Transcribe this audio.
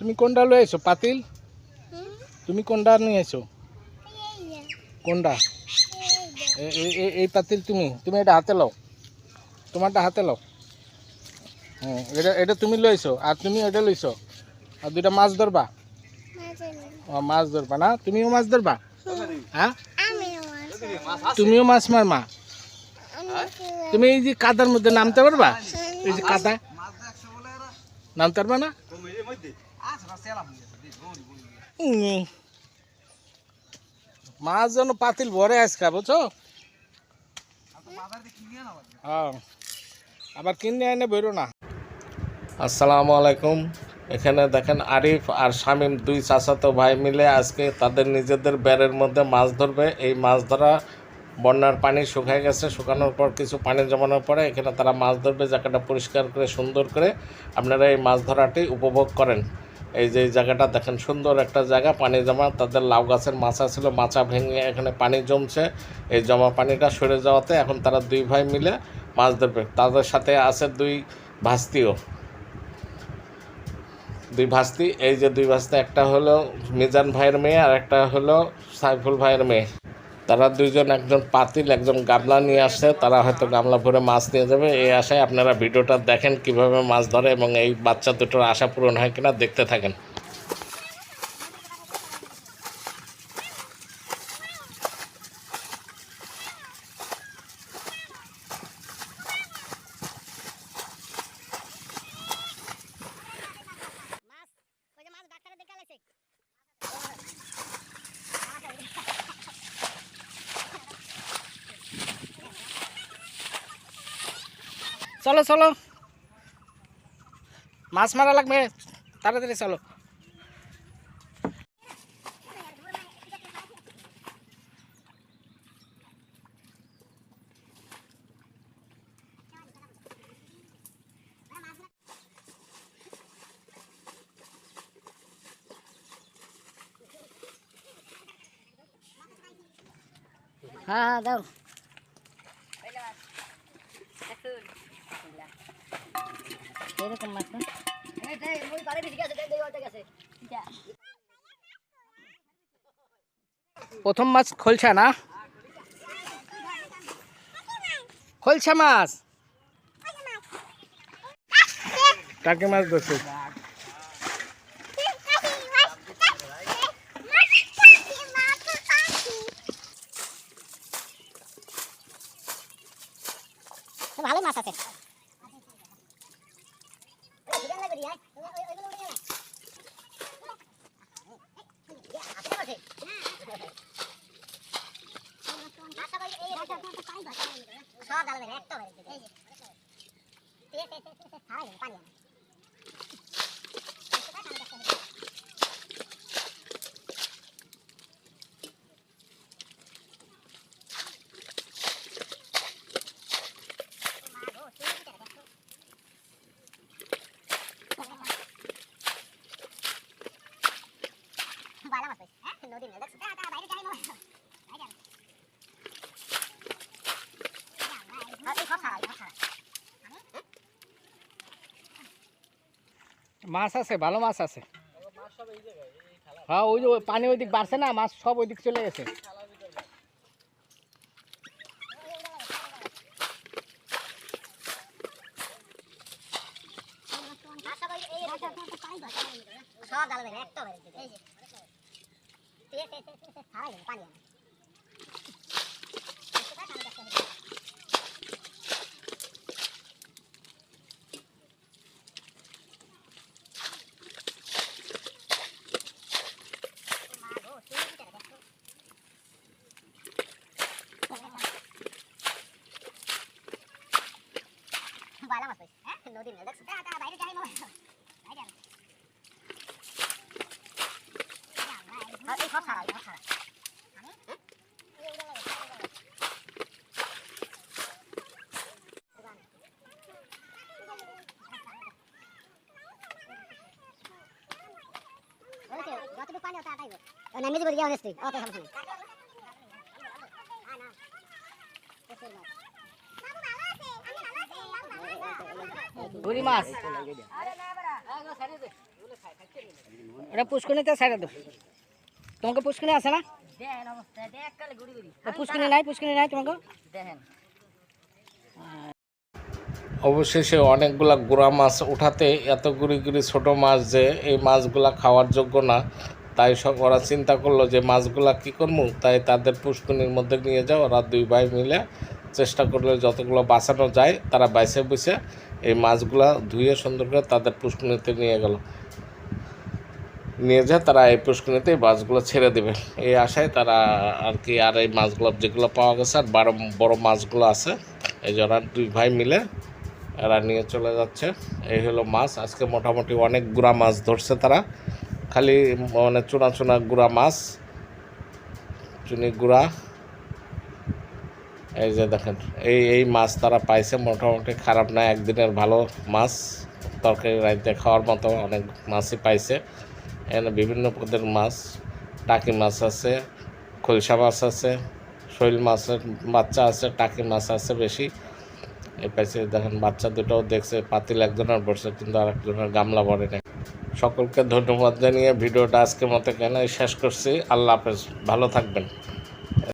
তুমি কোনটা লই আইছো পাতিল? তুমি কোনটা নিয়ে আইছো? কোনটা? এই পাতিল তুমি তুমি এটা হাতে লও, তোমারটা হাতে লও। এটা এটা তুমি লইছো আর তুমি এটা লইছো আর দুইটা মাছ ধরবা। মাছ ধরবা না? তুমিও মাছ ধরবা? হ্যাঁ, তুমিও মাছ মারবা? তুমি এই যে কাদার মধ্যে নামতে পারবা? এই যে কাদা নামতে পারবা না? মাছ যেন পাতিল ভরে আজকা, বুঝছো? হ্যাঁ, আবার কিনে এনে বেরো না। আসসালামু আলাইকুম। এখানে দেখেন আরিফ আর শামীম দুই চাচাতো ভাই মিলে আজকে তাদের নিজেদের ব্যারের মধ্যে মাছ ধরবে। এই মাছ ধরা বন্যার পানি শুকায় গেছে, শুকানোর পর কিছু পানি জমানোর পরে এখানে তারা মাছ ধরবে, জায়গাটা পরিষ্কার করে সুন্দর করে আপনারা এই মাছ ধরাটি উপভোগ করেন। এই যে জায়গাটা দেখেন, সুন্দর একটা জায়গা, পানি জমা। তাদের লাউ গাছের মাচা ছিল, মাচা ভেঙে এখানে পানি জমছে। এই জমা পানিটা সরে যাওয়াতে এখন তারা দুই ভাই মিলে মাছ ধরবে। তাদের সাথে আছে দুই ভাস্তিও, দুই ভাস্তি। এই যে দুই ভাস্তি, একটা হলো মিজান ভাইয়ের মেয়ে আর একটা হলো সাইফুল ভাইয়ের মেয়ে। তারা দুইজন, একজন পাতিল একজন গামলা নিয়ে আসছে। তারা হয়তো গামলা ভরে মাছ নিয়ে যাবে। এই আশায় আপনারা ভিডিওটা দেখেন কিভাবে মাছ ধরে এবং এই বাচ্চা দুটোর আশা পূরণ হয় কিনা দেখতে থাকেন। চলো চলো, মাছ মারা লাগবে, তাড়াতাড়ি চলো। হ্যাঁ হ্যাঁ দাও। এরকম মাছ না? প্রথম মাছ খোলছা না? খোলছা মাছ, টাকি মাছ ধরছে। ভালো মাছ আছে। মাছ আছে, ভালো মাছ আছে। হ্যাঁ, ওই যে পানি ওই দিক বাড়ছে না, মাছ সব ওই দিক চলে গেছে। গুড়ি মাছ এটা পুষ্কুনিতে ছেড়ে দেবো। তোমাকে পুষ্কুনি আছে না? পুষ্কুনি নাই তোমাকে? অবশেষে অনেকগুলা গুড়া মাছ উঠাতে এত গুড়ি গুড়ি ছোটো মাছ যে এই মাছগুলা খাওয়ার যোগ্য না, তাই সব ওরা চিন্তা করলো যে মাছগুলা কী করবো, তাই তাদের পুষ্কুনির মধ্যে নিয়ে যাও। ওরা দুই ভাই মিলে চেষ্টা করলে যতগুলো বাঁচানো যায় তারা বাইসে বসে এই মাছগুলা ধুয়ে সুন্দর করে তাদের পুষ্কুনিতে নিয়ে গেল। নিয়ে যায় তারা এই পুষ্কুনিতে এই মাছগুলো ছেড়ে দেবে এই আশায় তারা আর কি। আর এই মাছগুলো যেগুলো পাওয়া গেছে আর বড় মাছগুলো আছে, এই যে ওরা দুই ভাই মিলে এরা নিয়ে চলে যাচ্ছে। এই হলো মাছ। আজকে মোটামুটি অনেক গুড়া মাছ ধরছে তারা, খালি মানে চুনা চুনা গুড়া মাছ, চুনি গুড়া। এই যে দেখেন এই মাছ তারা পাইছে, মোটামুটি খারাপ না, একদিনের ভালো মাছ, তরকারি রাইতে খাওয়ার মতো অনেক মাছই পাইছে। এখানে বিভিন্ন পদের মাছ, টাকি মাছ আছে, খলসা মাছ আছে, শৈল মাছের বাচ্চা আছে, টাকি মাছ আছে বেশি। এই পাশে দেখেন বাচ্চা দুটোও দেখছে, পাতিল একজনের বসে কিন্তু আর একজনের গামলা ভরে নেই। সকলকে ধন্যবাদ জানিয়ে ভিডিওটা আজকের মতো কেন শেষ করছি। আল্লাহ হাফেজ, ভালো থাকবেন।